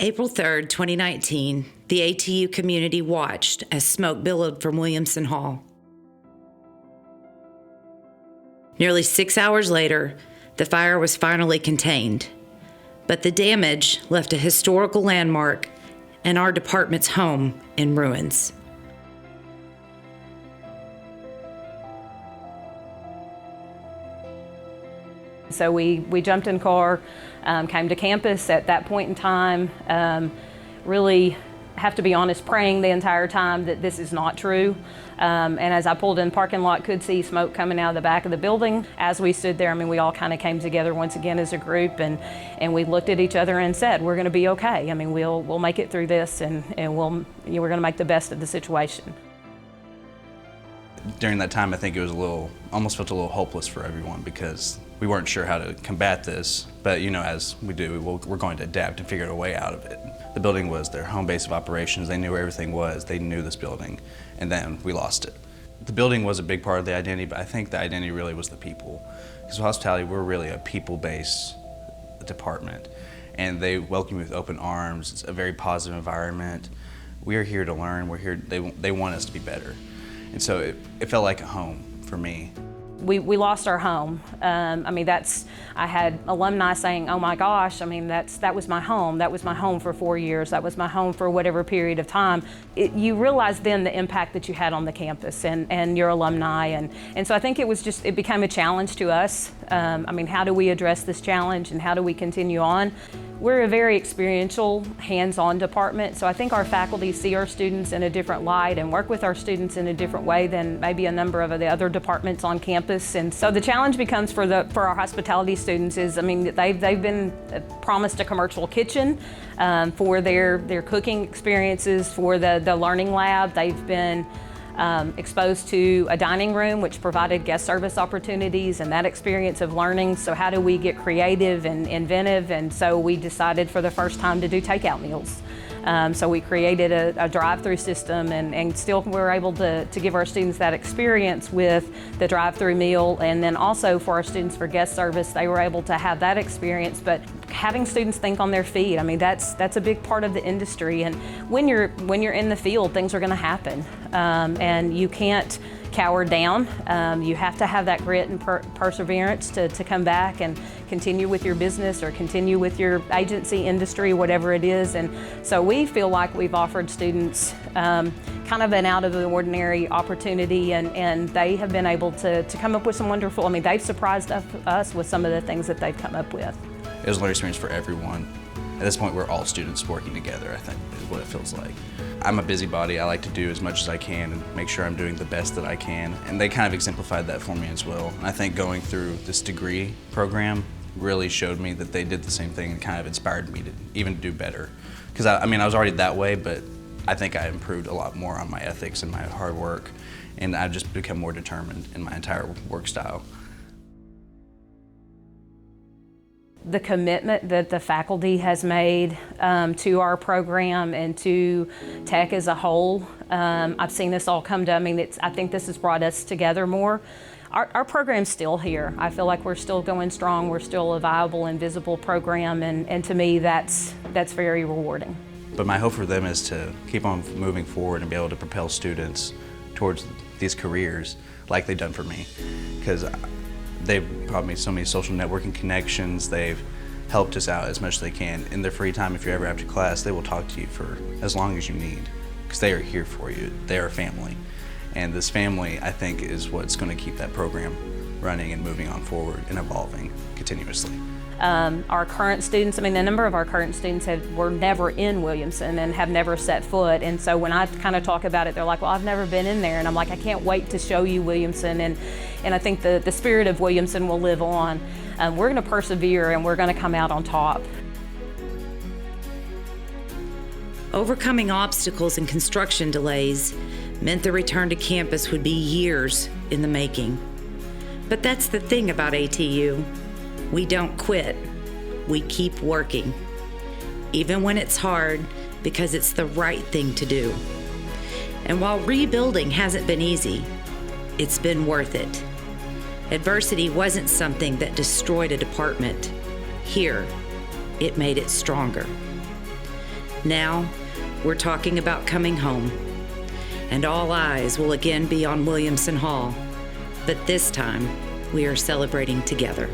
April 3rd, 2019, the ATU community watched as smoke billowed from Williamson Hall. Nearly 6 hours later, the fire was finally contained, but the damage left a historical landmark and our department's home in ruins. So we jumped in the car, came to campus at that point in time, really have to be honest, praying the entire time that this is not true. And as I pulled in the parking lot, could see smoke coming out of the back of the building. As we stood there, we all kind of came together once again as a group, and we looked at each other and said, we're gonna be okay. We'll make it through this, and we're gonna make the best of the situation. During that time, I think it was almost felt a little hopeless for everyone because we weren't sure how to combat this, but as we do, we're going to adapt and figure a way out of it. The building was their home base of operations. They knew where everything was. They knew this building, and then we lost it. The building was a big part of the identity, but I think the identity really was the people. Because hospitality, we're really a people-based department, and they welcome you with open arms. It's a very positive environment. We are here to learn. We're here. They want us to be better. And so it felt like a home for me. We lost our home. I had alumni saying, oh my gosh, that was my home. That was my home for 4 years. That was my home for whatever period of time. You realize then the impact that you had on the campus and your alumni. And so I think it became a challenge to us. How do we address this challenge and how do we continue on? We're a very experiential, hands-on department, so I think our faculty see our students in a different light and work with our students in a different way than maybe a number of the other departments on campus. And so the challenge becomes for our hospitality students is, they've been promised a commercial kitchen for their cooking experiences, for the learning lab. They've been exposed to a dining room, which provided guest service opportunities and that experience of learning. So how do we get creative and inventive? And so we decided for the first time to do takeout meals. So we created a drive-through system and still we're able to give our students that experience with the drive-through meal. And then also for our students for guest service, they were able to have that experience, but having students think on their feet, that's a big part of the industry. And when you're in the field, things are gonna happen. And you can't cower down. You have to have that grit and perseverance to come back and continue with your business or continue with your agency, industry, whatever it is. And so we feel like we've offered students kind of an out of the ordinary opportunity, and they have been able to come up with some wonderful, they've surprised us with some of the things that they've come up with. It was a learning experience for everyone. At this point, we're all students working together, I think, is what it feels like. I'm a busybody. I like to do as much as I can and make sure I'm doing the best that I can. And they kind of exemplified that for me as well. And I think going through this degree program really showed me that they did the same thing and kind of inspired me to even do better. Because I was already that way, but I think I improved a lot more on my ethics and my hard work. And I've just become more determined in my entire work style. The commitment that the faculty has made to our program and to tech as a whole, I've seen this all come to, I think this has brought us together more. Our program's still here. I feel like we're still going strong. We're still a viable and visible program, and to me, that's very rewarding. But my hope for them is to keep on moving forward and be able to propel students towards these careers like they've done for me. Because they've brought me so many social networking connections. They've helped us out as much as they can. In their free time, if you're ever after class, they will talk to you for as long as you need, because they are here for you. They are family. And this family, I think, is what's going to keep that program running and moving on forward and evolving continuously. Our current students, a number of our current students were never in Williamson and have never set foot. And so when I kind of talk about it, they're like, well, I've never been in there. And I'm like, I can't wait to show you Williamson. And I think the spirit of Williamson will live on. We're going to persevere and we're going to come out on top. Overcoming obstacles and construction delays meant the return to campus would be years in the making. But that's the thing about ATU. We don't quit. We keep working, even when it's hard, because it's the right thing to do. And while rebuilding hasn't been easy, it's been worth it. Adversity wasn't something that destroyed a department. Here, it made it stronger. Now, we're talking about coming home. And all eyes will again be on Williamson Hall. But this time, we are celebrating together.